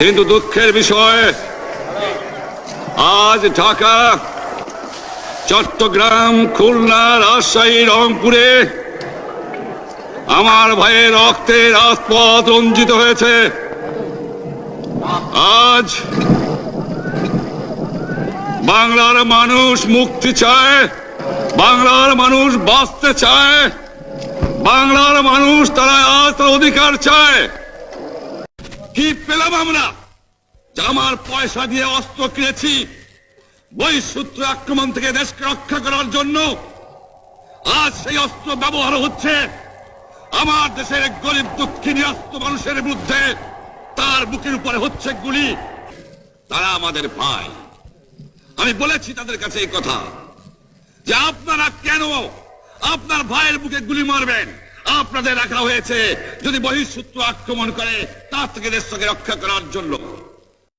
কিন্তু দুঃখের বিষয়, আজ ঢাকা, চট্টগ্রাম, খুলনা, রাজশাহী, রংপুরে আমার ভাইয়ের রক্তে রাজপথ রঞ্জিত হয়েছে। আজ বাংলার মানুষ মুক্তি চায়, বাংলার মানুষ বাঁচতে চায়, বাংলার মানুষ তারা আজ তার অধিকার চায়। কি পেলাম আমরা? আমার পয়সা দিয়ে অস্ত্র কিনেছি বহিঃশত্রু আক্রমণ থেকে দেশকে রক্ষা করার জন্য। আজ সেই অস্ত্র ব্যবহার হচ্ছে আমার দেশের গরিব দুঃখী অস্ত্র মানুষের বিরুদ্ধে। তার বুকের উপরে হচ্ছে গুলি। তারা আমাদের ভাই। আমি বলেছি তাদের কাছে এই কথা যে আপনারা কেন আপনার ভাইয়ের বুকে গুলি মারবেন? আপনাদের রাখা হয়েছে যদি বহিঃশত্রু আক্রমণ করে তার থেকে দেশকে রক্ষা করার জন্য।